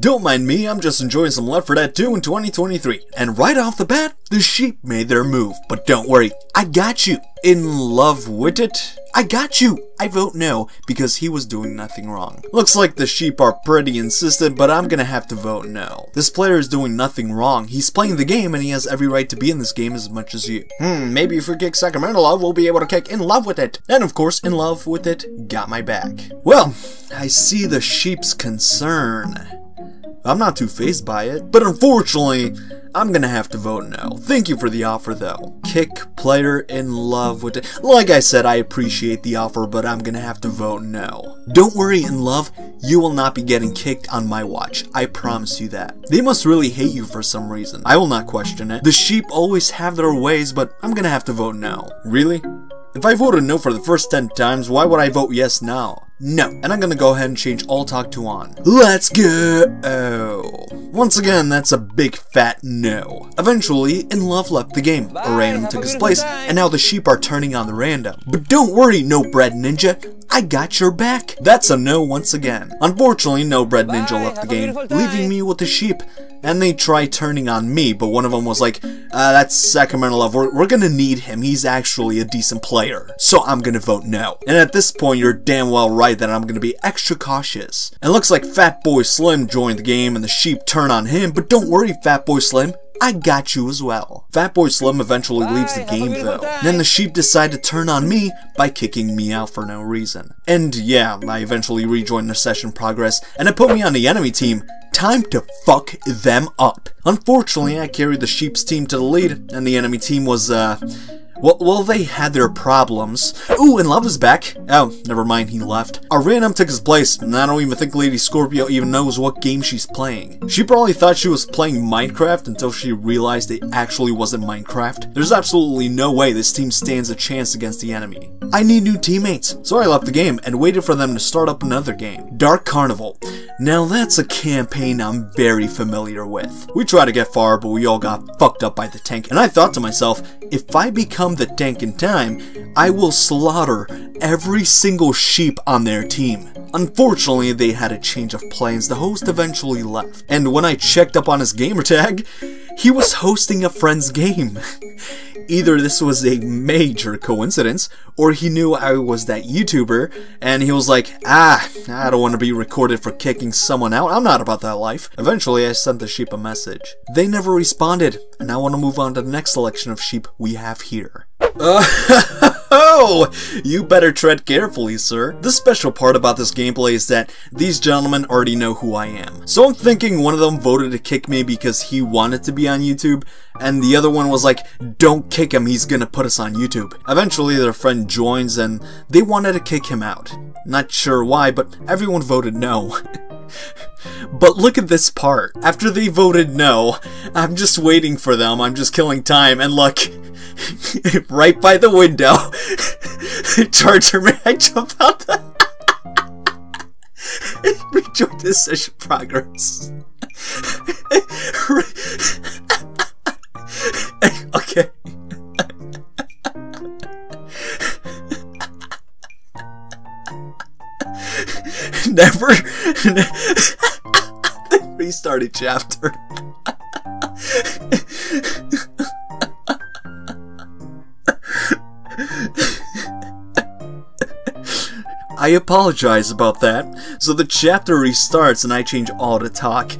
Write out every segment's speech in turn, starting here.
Don't mind me, I'm just enjoying some Left 4 Dead 2 in 2023. And right off the bat, the sheep made their move. But don't worry, I got you. In love with it? I got you! I vote no, because he was doing nothing wrong. Looks like the sheep are pretty insistent, but I'm gonna have to vote no. This player is doing nothing wrong. He's playing the game, and he has every right to be in this game as much as you. Maybe if we kick Sacramento Love, we'll be able to kick In Love With It. And of course, In Love With It got my back. Well, I see the sheep's concern. I'm not too fazed by it, but unfortunately, I'm gonna have to vote no. Thank you for the offer though. Kick player In Love With It. Like I said, I appreciate the offer, but I'm gonna have to vote no. Don't worry, In Love, you will not be getting kicked on my watch. I promise you that. They must really hate you for some reason. I will not question it. The sheep always have their ways, but I'm gonna have to vote no. Really? If I voted no for the first 10 times, why would I vote yes now? No. And I'm gonna go ahead and change all talk to on. Let's go! Once again, that's a big fat no. Eventually, In Love left the game. A random took his place, and now the sheep are turning on the random. But don't worry, No Bread Ninja. I got your back. That's a no once again. Unfortunately, No Bread Ninja left the game, leaving me with the sheep. And they tried turning on me, but one of them was like, that's Sacramento Love, we're gonna need him, he's actually a decent player. So I'm gonna vote no. And at this point, you're damn well right that I'm gonna be extra cautious. And it looks like Fatboy Slim joined the game and the sheep turn on him, but don't worry, Fatboy Slim. I got you as well. Fatboy Slim eventually leaves the game though. Then the sheep decide to turn on me by kicking me out for no reason. And yeah, I eventually rejoined the session progress and it put me on the enemy team. Time to fuck them up. Unfortunately, I carried the sheep's team to the lead and the enemy team was well, they had their problems. Ooh, and Love is back. Oh, never mind, he left. A random took his place, and I don't even think Lady Scorpio even knows what game she's playing. She probably thought she was playing Minecraft until she realized it actually wasn't Minecraft. There's absolutely no way this team stands a chance against the enemy. I need new teammates, so I left the game and waited for them to start up another game. Dark Carnival. Now that's a campaign I'm very familiar with. We tried to get far, but we all got fucked up by the tank, and I thought to myself, if I become the tank in time, I will slaughter every single sheep on their team. Unfortunately, they had a change of plans. The host eventually left, and when I checked up on his gamertag, he was hosting a friend's game. Either this was a major coincidence, or he knew I was that YouTuber, and he was like, I don't want to be recorded for kicking someone out, I'm not about that life. Eventually, I sent the sheep a message. They never responded, and I want to move on to the next selection of sheep we have here. Oh, you better tread carefully, sir. The special part about this gameplay is that these gentlemen already know who I am. So I'm thinking one of them voted to kick me because he wanted to be on YouTube, and the other one was like, don't kick him, he's gonna put us on YouTube. Eventually their friend joins and they wanted to kick him out. Not sure why, but everyone voted no. But look at this part. After they voted no, I'm just waiting for them, I'm just killing time, and look, right by the window, Charger Man jump out the rejoin this session progress. Okay. Never restarted chapter. I apologize about that. So the chapter restarts and I change all to talk.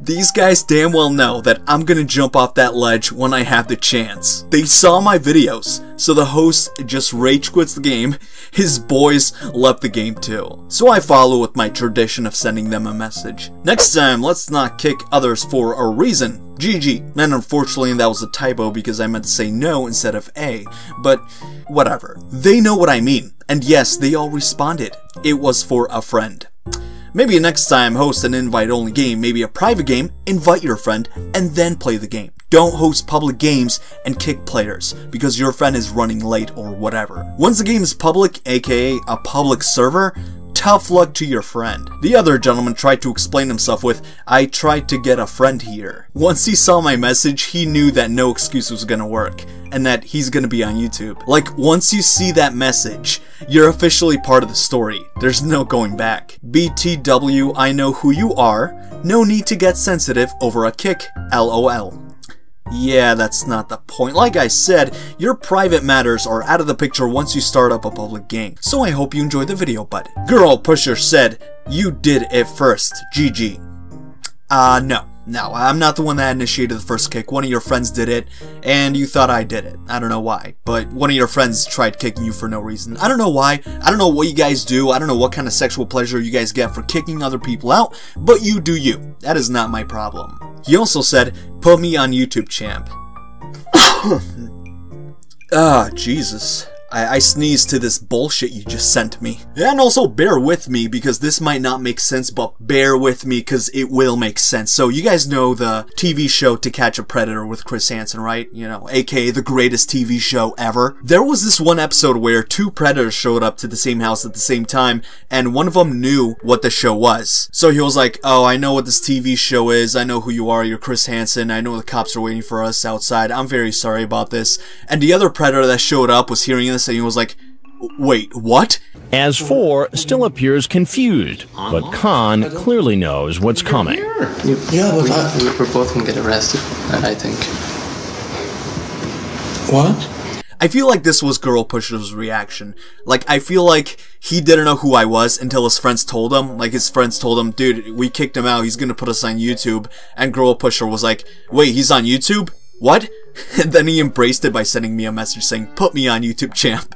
These guys damn well know that I'm gonna jump off that ledge when I have the chance. They saw my videos, so the host just rage quits the game. His boys left the game too. So I follow with my tradition of sending them a message. Next time, let's not kick others for a reason. GG. And unfortunately that was a typo because I meant to say no instead of A, but whatever. They know what I mean, and yes, they all responded. It was for a friend. Maybe next time host an invite-only game, maybe a private game, invite your friend, and then play the game. Don't host public games and kick players because your friend is running late or whatever. Once the game is public, aka a public server, tough luck to your friend. The other gentleman tried to explain himself with, I tried to get a friend here. Once he saw my message, he knew that no excuse was gonna work, and that he's gonna be on YouTube. Like, once you see that message, you're officially part of the story. There's no going back. BTW, I know who you are. No need to get sensitive over a kick, LOL. Yeah, that's not the point. Like I said, your private matters are out of the picture once you start up a public game. So I hope you enjoyed the video, bud. Girl Pusher said, you did it first, GG. No, I'm not the one that initiated the first kick. One of your friends did it, and you thought I did it. I don't know why, but one of your friends tried kicking you for no reason. I don't know why. I don't know what you guys do. I don't know what kind of sexual pleasure you guys get for kicking other people out, but you do you. That is not my problem. He also said, put me on YouTube, champ. Jesus. I sneezed to this bullshit you just sent me. And also bear with me because this might not make sense, but bear with me because it will make sense. So you guys know the TV show To Catch a Predator with Chris Hansen, right? You know, aka the greatest TV show ever. There was this one episode where two predators showed up to the same house at the same time, and one of them knew what the show was. So he was like, oh, I know what this TV show is. I know who you are. You're Chris Hansen. I know the cops are waiting for us outside. I'm very sorry about this. And the other predator that showed up was hearing this, and he was like, wait, what? As 4 still appears confused, but Khan clearly knows what's coming. Yeah, but we're both gonna get arrested, I think. What? I feel like this was Girl Pusher's reaction. Like, I feel like he didn't know who I was until his friends told him. Like, his friends told him, dude, we kicked him out, he's gonna put us on YouTube. And Girl Pusher was like, wait, he's on YouTube? What? And then he embraced it by sending me a message saying, put me on YouTube, champ.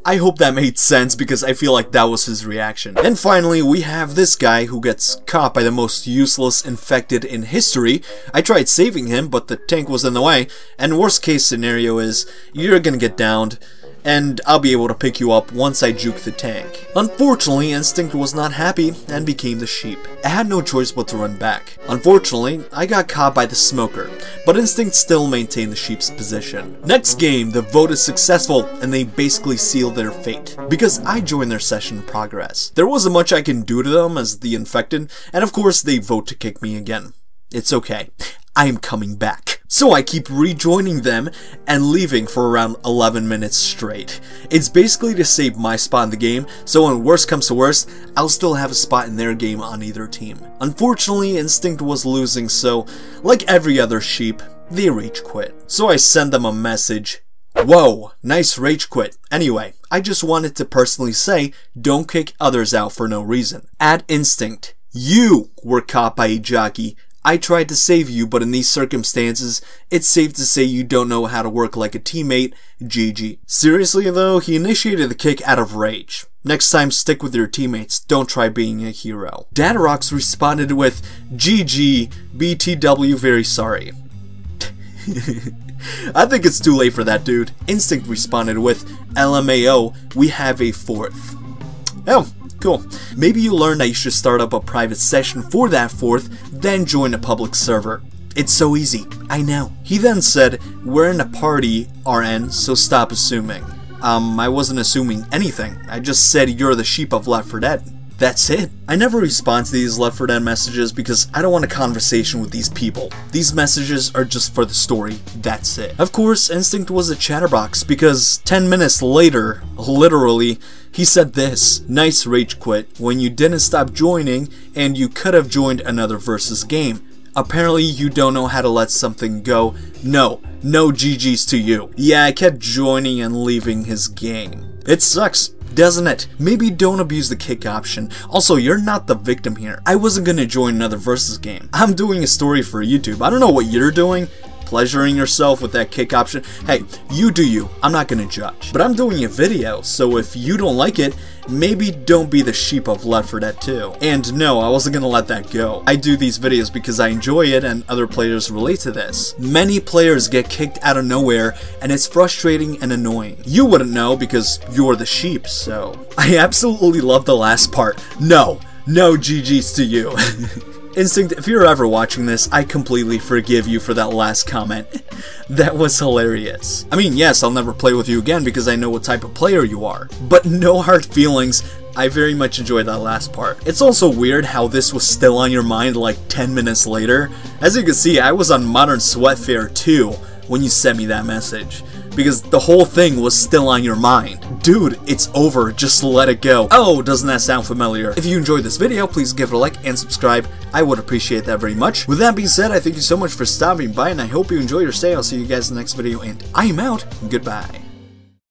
I hope that made sense because I feel like that was his reaction. And finally, we have this guy who gets caught by the most useless infected in history. I tried saving him, but the tank was in the way. And worst case scenario is, you're gonna get downed, and I'll be able to pick you up once I juke the tank. Unfortunately, Instinct was not happy and became the sheep. I had no choice but to run back. Unfortunately, I got caught by the smoker, but Instinct still maintained the sheep's position. Next game, the vote is successful, and they basically sealed their fate, because I joined their session in progress. There wasn't much I can do to them as the infected, and of course they vote to kick me again. It's okay. I am coming back. So I keep rejoining them and leaving for around 11 minutes straight. It's basically to save my spot in the game, so when worst comes to worst, I'll still have a spot in their game on either team. Unfortunately, Instinct was losing, so like every other sheep, they rage quit. So I send them a message. Whoa, nice rage quit. Anyway, I just wanted to personally say, don't kick others out for no reason. At Instinct, you were caught by a jockey. I tried to save you, but in these circumstances, it's safe to say you don't know how to work like a teammate, GG. Seriously though, he initiated the kick out of rage. Next time, stick with your teammates, don't try being a hero. Datarox responded with, GG, BTW, very sorry. I think it's too late for that, dude. Instinct responded with, LMAO, we have a 4th. Oh. Cool. Maybe you learned that you should start up a private session for that 4th, then join a public server. It's so easy. I know. He then said, we're in a party, RN, so stop assuming. I wasn't assuming anything. I just said you're the sheep of Left 4 Dead. That's it. I never respond to these Left 4 Dead messages because I don't want a conversation with these people. These messages are just for the story. That's it. Of course, Instinct was a chatterbox because 10 minutes later, literally, he said this, nice rage quit when you didn't stop joining and you could have joined another versus game. Apparently you don't know how to let something go. No GGs to you. Yeah, I kept joining and leaving his game. It sucks, doesn't it? Maybe don't abuse the kick option. Also, you're not the victim here. I wasn't gonna join another versus game. I'm doing a story for YouTube. I don't know what you're doing. Pleasuring yourself with that kick option. Hey, you do you. I'm not gonna judge. But I'm doing a video, so if you don't like it, maybe don't be the sheep of Left 4 Dead 2. And no, I wasn't gonna let that go. I do these videos because I enjoy it and other players relate to this. Many players get kicked out of nowhere and it's frustrating and annoying. You wouldn't know because you're the sheep, so. I absolutely love the last part. No GGs to you. Instinct, if you're ever watching this, I completely forgive you for that last comment. That was hilarious. I mean, yes, I'll never play with you again because I know what type of player you are. But no hard feelings, I very much enjoyed that last part. It's also weird how this was still on your mind like 10 minutes later. As you can see, I was on Modern Sweat Fair 2 when you sent me that message, because the whole thing was still on your mind. Dude, it's over, just let it go. Oh, doesn't that sound familiar? If you enjoyed this video, please give it a like and subscribe. I would appreciate that very much. With that being said, I thank you so much for stopping by, and I hope you enjoy your stay. I'll see you guys in the next video, and I am out. Goodbye.